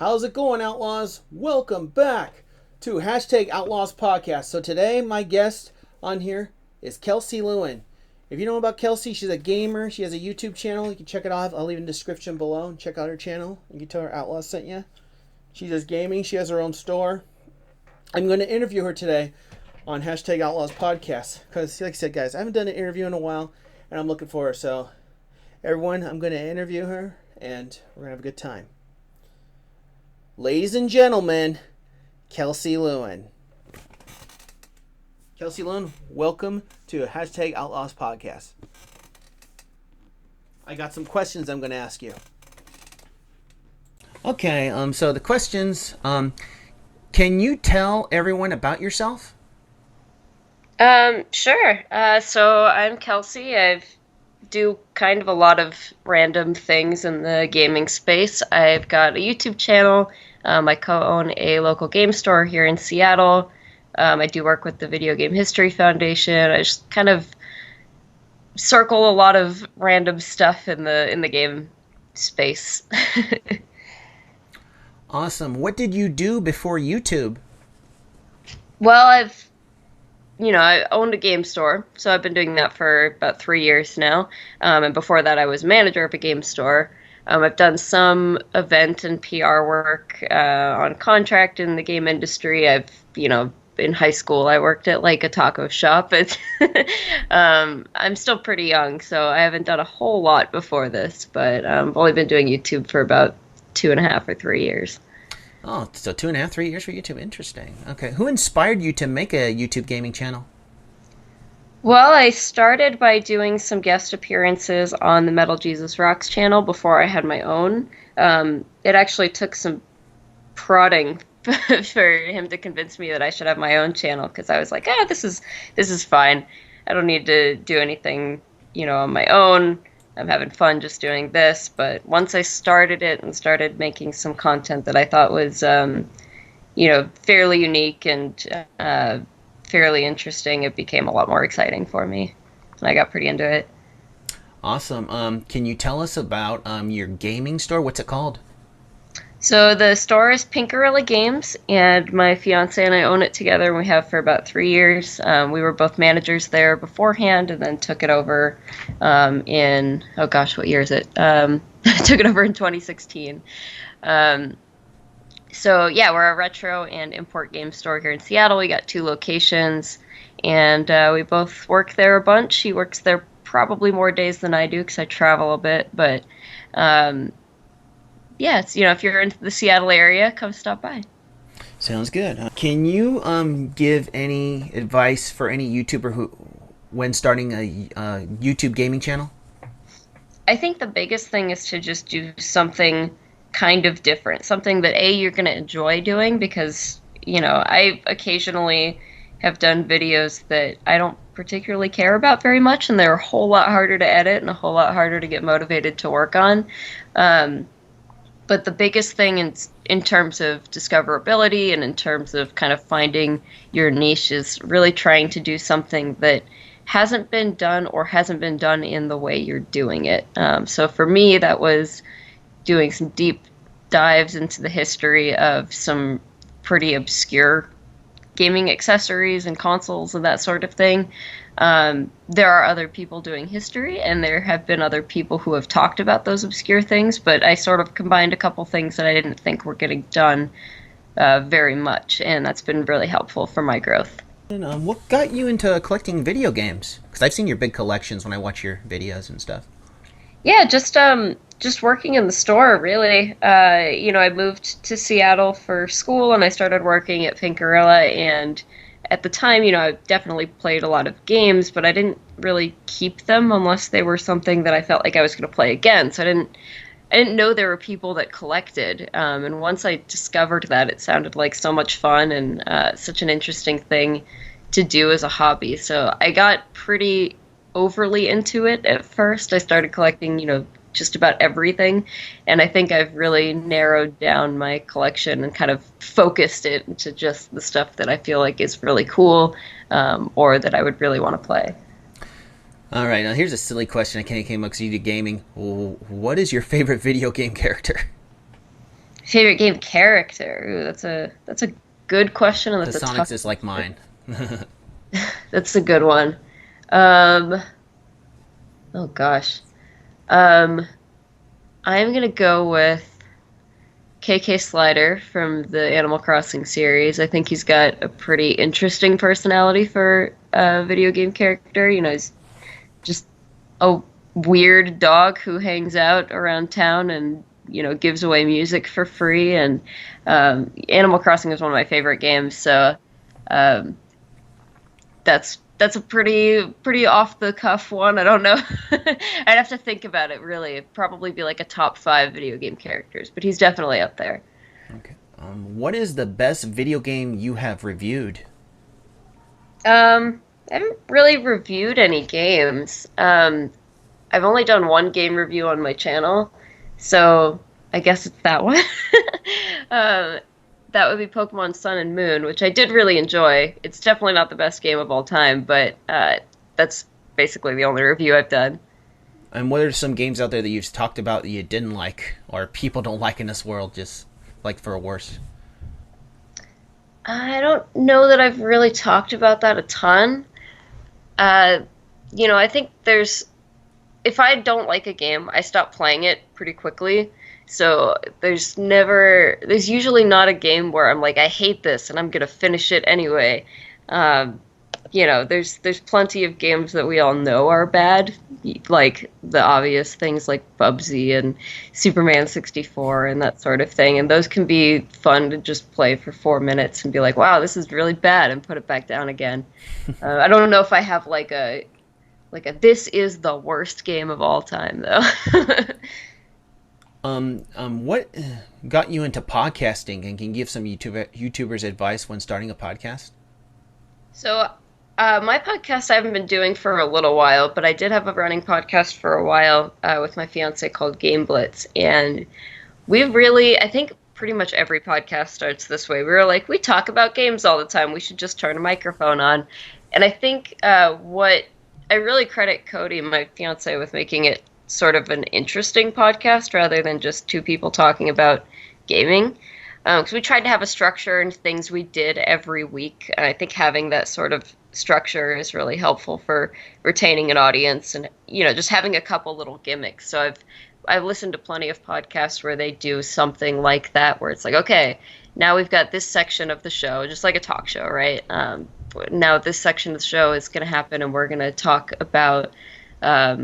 How's it going, Outlaws? Welcome back to #Outlaws Podcast. So today, my guest on here is Kelsey Lewin. If you know about Kelsey, she's a gamer. She has a YouTube channel. You can check it out. I'll leave in the description below and check out her channel. You can tell her Outlaws sent you. She does gaming. She has her own store. I'm going to interview her today on #Outlaws Podcast because, like I said, guys, I haven't done an interview in a while, and I'm looking for her. So, everyone, I'm going to interview her, and we're going to have a good time. Ladies and gentlemen, Kelsey Lewin. Kelsey Lewin, welcome to #Outlaws Podcast. I got some questions I'm going to ask you. Okay, so the questions, can you tell everyone about yourself? Sure. So I'm Kelsey. I do kind of a lot of random things in the gaming space. I've got a YouTube channel. I co-own a local game store here in Seattle. I do work with the Video Game History Foundation. I just kind of circle a lot of random stuff in the game space. Awesome. What did you do before YouTube? Well, I owned a game store, so I've been doing that for about 3 years now. And before that, I was manager of a game store. I've done some event and PR work on contract in the game industry. In high school, I worked at like a taco shop. I'm still pretty young, so I haven't done a whole lot before this, but I've only been doing YouTube for about 2.5 or 3 years. Oh, so 2.5, 3 years for YouTube. Interesting. Okay. Who inspired you to make a YouTube gaming channel? Well, I started by doing some guest appearances on the Metal Jesus Rocks channel before I had my own. It actually took some prodding for him to convince me that I should have my own channel because I was like, this is fine. I don't need to do anything, on my own. I'm having fun just doing this. But once I started it and started making some content that I thought was, fairly unique and fairly interesting, it became a lot more exciting for me. I got pretty into it. Awesome. Can you tell us about your gaming store? What's it called? So the store is Pinkerella Games, and my fiance and I own it together, and we have for about 3 years. We were both managers there beforehand, and then took it over what year is it? Took it over in 2016. So yeah, we're a retro and import game store here in Seattle. We got 2 locations, and we both work there a bunch. He works there probably more days than I do because I travel a bit, but yeah, it's, if you're in the Seattle area, come stop by. Sounds good. Can you give any advice for any YouTuber who, when starting a YouTube gaming channel? I think the biggest thing is to just do something kind of different, something that you're going to enjoy doing, because I occasionally have done videos that I don't particularly care about very much, and they're a whole lot harder to edit and a whole lot harder to get motivated to work on. But the biggest thing in terms of discoverability and in terms of kind of finding your niche is really trying to do something that hasn't been done or hasn't been done in the way you're doing it. So for me, that was doing some deep dives into the history of some pretty obscure gaming accessories and consoles and that sort of thing. There are other people doing history, and there have been other people who have talked about those obscure things, but I sort of combined a couple things that I didn't think were getting done very much, and that's been really helpful for my growth. And what got you into collecting video games? Because I've seen your big collections when I watch your videos and stuff. Yeah, just working in the store, really. I moved to Seattle for school, and I started working at Pinkerella, and at the time, I definitely played a lot of games, but I didn't really keep them unless they were something that I felt like I was going to play again. So I didn't know there were people that collected. And once I discovered that, it sounded like so much fun and such an interesting thing to do as a hobby. So I got pretty overly into it at first. I started collecting, just about everything, and I think I've really narrowed down my collection and kind of focused it into just the stuff that I feel like is really cool, or that I would really want to play. All right, now here's a silly question I came up because you do gaming. What is your favorite video game character? Favorite game character? Ooh, that's a good question, and The that's a tough. Sonics is like mine. That's a good one. Um, oh gosh. Um, I'm gonna go with KK Slider from the Animal Crossing series. I think he's got a pretty interesting personality for a video game character. He's just a weird dog who hangs out around town and gives away music for free. And Animal Crossing is one of my favorite games, so um, that's a pretty off the cuff one. I don't know. I'd have to think about it really. It'd probably be like a top 5 video game characters, but he's definitely up there. Okay. What is the best video game you have reviewed? I haven't really reviewed any games. I've only done one game review on my channel, so I guess it's that one. um, that would be Pokemon Sun and Moon, which I did really enjoy. It's definitely not the best game of all time, but that's basically the only review I've done. And what are some games out there that you've talked about that you didn't like, or people don't like in this world, just like for a worse? I don't know that I've really talked about that a ton. Uh, I think if I don't like a game, I stop playing it pretty quickly. So there's usually not a game where I'm like, I hate this and I'm gonna finish it anyway. Um, there's plenty of games that we all know are bad, like the obvious things like Bubsy and Superman 64 and that sort of thing. And those can be fun to just play for 4 minutes and be like, wow, this is really bad, and put it back down again. I don't know if I have like a this is the worst game of all time though. What got you into podcasting, and can you give some YouTubers advice when starting a podcast? So, my podcast I haven't been doing for a little while, but I did have a running podcast for a while with my fiance called Game Blitz, and I think pretty much every podcast starts this way. We were like, we talk about games all the time. We should just turn a microphone on. And I think what I really credit Cody, my fiance, with making it sort of an interesting podcast rather than just two people talking about gaming. Because we tried to have a structure and things we did every week. And I think having that sort of structure is really helpful for retaining an audience and, just having a couple little gimmicks. So I've listened to plenty of podcasts where they do something like that, where it's like, okay, now we've got this section of the show, just like a talk show, right? Now this section of the show is going to happen and we're going to talk about, a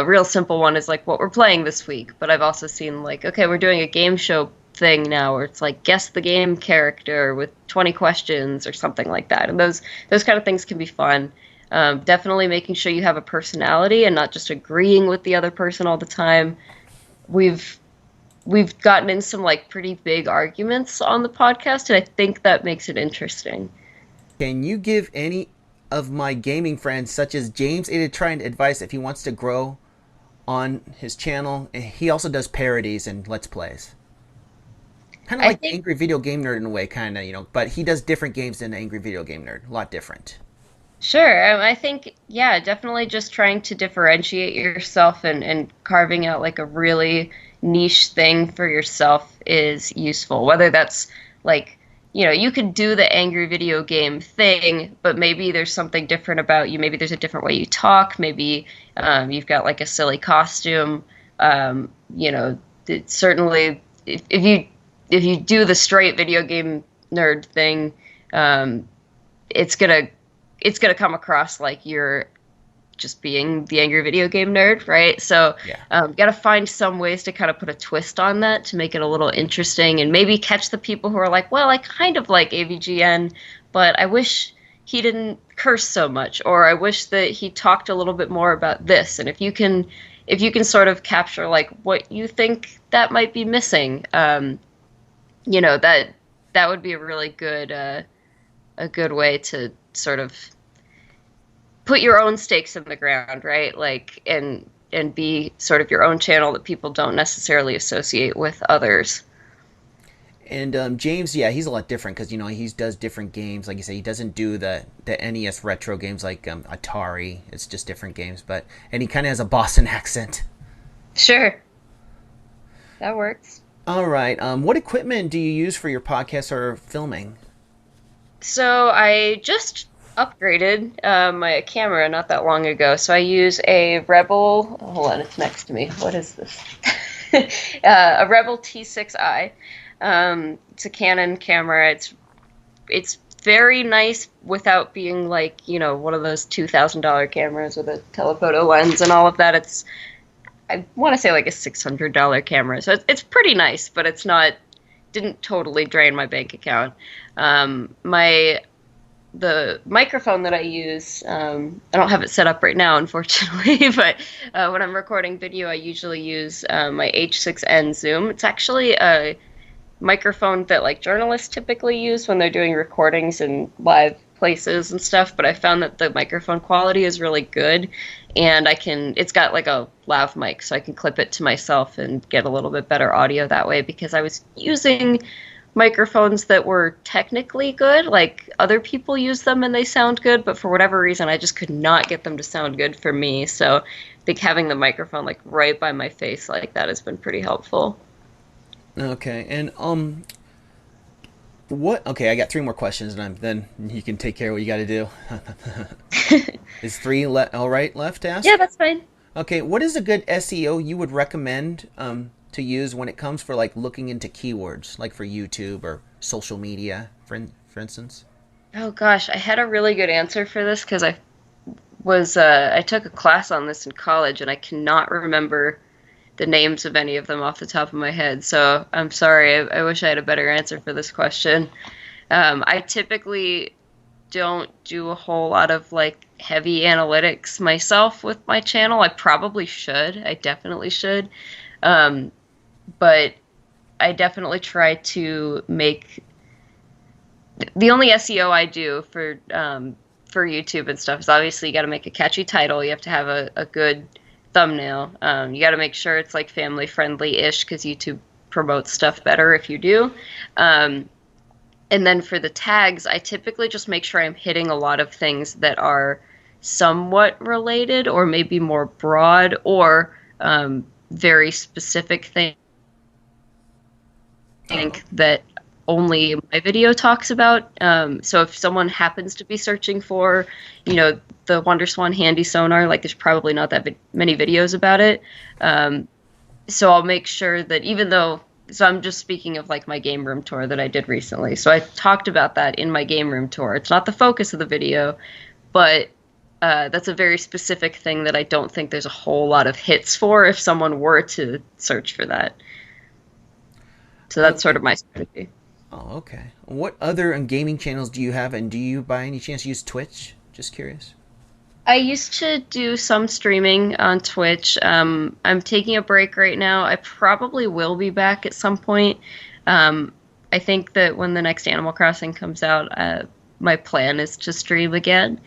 real simple one is like what we're playing this week. But I've also seen like, okay, we're doing a game show thing now where it's like guess the game character with 20 questions or something like that. And those kind of things can be fun. Definitely making sure you have a personality and not just agreeing with the other person all the time. We've gotten in some like pretty big arguments on the podcast, and I think that makes it interesting. Can you give any of my gaming friends, such as James, any trying advice if he wants to grow on his channel? He also does parodies and Let's Plays. Kind of like Angry Video Game Nerd in a way, kind of, but he does different games than Angry Video Game Nerd. A lot different. Sure. I think, yeah, definitely just trying to differentiate yourself and carving out like a really niche thing for yourself is useful. Whether that's like, you could do the angry video game thing, but maybe there's something different about you. Maybe there's a different way you talk. Maybe you've got like a silly costume. Certainly if you do the straight video game nerd thing, it's gonna come across like you're just being the angry video game nerd, right? So, Yeah. Got to find some ways to kind of put a twist on that to make it a little interesting, and maybe catch the people who are like, well, I kind of like AVGN, but I wish he didn't curse so much, or I wish that he talked a little bit more about this. And if you can sort of capture like what you think that might be missing, that would be a really good a good way to sort of put your own stakes in the ground, right? Like, and be sort of your own channel that people don't necessarily associate with others. And James, yeah, he's a lot different because he does different games. Like you say, he doesn't do the NES retro games like Atari. It's just different games, and he kind of has a Boston accent. Sure, that works. All right. What equipment do you use for your podcast or filming? So I just upgraded my camera not that long ago. So I use a Rebel. Oh, hold on, it's next to me. What is this? A Rebel T6i. It's a Canon camera. It's very nice without being like, one of those $2,000 cameras with a telephoto lens and all of that. I want to say like a $600 camera. So it's pretty nice, but didn't totally drain my bank account. My the microphone that I use, I don't have it set up right now, unfortunately, but when I'm recording video, I usually use my H6N Zoom. It's actually a microphone that like journalists typically use when they're doing recordings in live places and stuff, but I found that the microphone quality is really good, and it's got like a lav mic, so I can clip it to myself and get a little bit better audio that way, because I was using microphones that were technically good, like other people use them and they sound good, but for whatever reason I just could not get them to sound good for me. So I think having the microphone like right by my face like that has been pretty helpful. Okay. And what? Okay, I got three more questions, and then you can take care of what you got to do. Is all right left to ask? Yeah, that's fine. Okay. What is a good SEO you would recommend to use when it comes for like looking into keywords, like for YouTube or social media, for instance? Oh gosh, I had a really good answer for this because I took a class on this in college and I cannot remember the names of any of them off the top of my head. So I'm sorry. I wish I had a better answer for this question. I typically don't do a whole lot of like heavy analytics myself with my channel. I probably should. I definitely should. But I definitely try to make the only SEO I do for YouTube and stuff is obviously you got to make a catchy title. You have to have a good thumbnail. You got to make sure it's like family friendly ish, because YouTube promotes stuff better if you do. And then for the tags, I typically just make sure I'm hitting a lot of things that are somewhat related or maybe more broad or very specific things that only my video talks about. So if someone happens to be searching for, the WonderSwan handy sonar, like there's probably not that many videos about it. So I'll make sure that so I'm just speaking of like my game room tour that I did recently. So I talked about that in my game room tour. It's not the focus of the video, but that's a very specific thing that I don't think there's a whole lot of hits for if someone were to search for that. So that's sort of my strategy. Oh, okay. What other gaming channels do you have, and do you by any chance use Twitch? Just curious. I used to do some streaming on Twitch. I'm taking a break right now. I probably will be back at some point. I think that when the next Animal Crossing comes out, my plan is to stream again.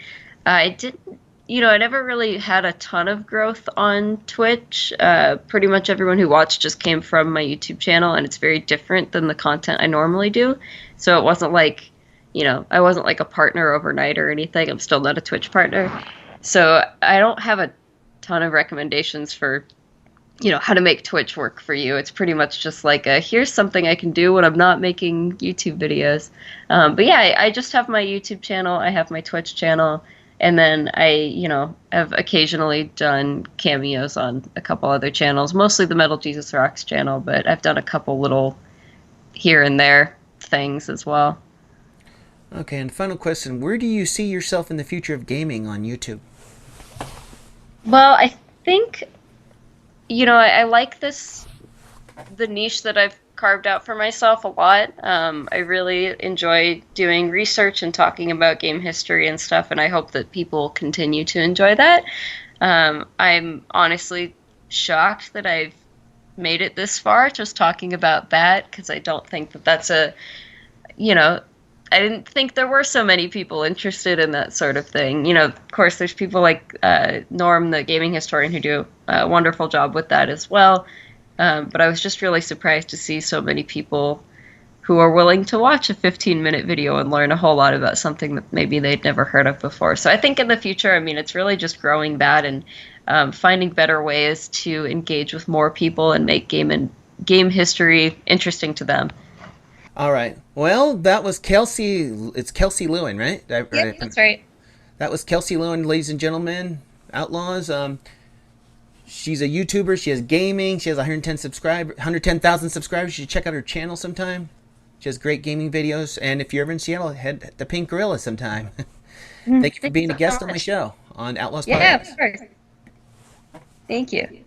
I didn't, I never really had a ton of growth on Twitch. Pretty much everyone who watched just came from my YouTube channel, and it's very different than the content I normally do. So it wasn't like, I wasn't like a partner overnight or anything. I'm still not a Twitch partner. So I don't have a ton of recommendations for, how to make Twitch work for you. It's pretty much just like here's something I can do when I'm not making YouTube videos. But yeah, I just have my YouTube channel. I have my Twitch channel. And then I, have occasionally done cameos on a couple other channels, mostly the Metal Jesus Rocks channel, but I've done a couple little here and there things as well. Okay, and final question. Where do you see yourself in the future of gaming on YouTube? Well, I think, I like the niche that I've carved out for myself a lot. I really enjoy doing research and talking about game history and stuff, and I hope that people continue to enjoy that. I'm honestly shocked that I've made it this far just talking about that, because I don't think that that's I didn't think there were so many people interested in that sort of thing. Of course, there's people like Norm, the gaming historian, who do a wonderful job with that as well. But I was just really surprised to see so many people who are willing to watch a 15-minute video and learn a whole lot about something that maybe they'd never heard of before. So I think in the future, it's really just growing that and finding better ways to engage with more people and make gaming game history interesting to them. All right. Well, that was Kelsey. It's Kelsey Lewin, right? Yep, that's right. That was Kelsey Lewin, ladies and gentlemen. Outlaws. She's a YouTuber. She has gaming. She has 110,000 subscribers. You should check out her channel sometime. She has great gaming videos. And if you're ever in Seattle, head to the Pink Gorilla sometime. Thank you for being a guest on my show on Outlaws Yeah, Podcast. of course. Thank you.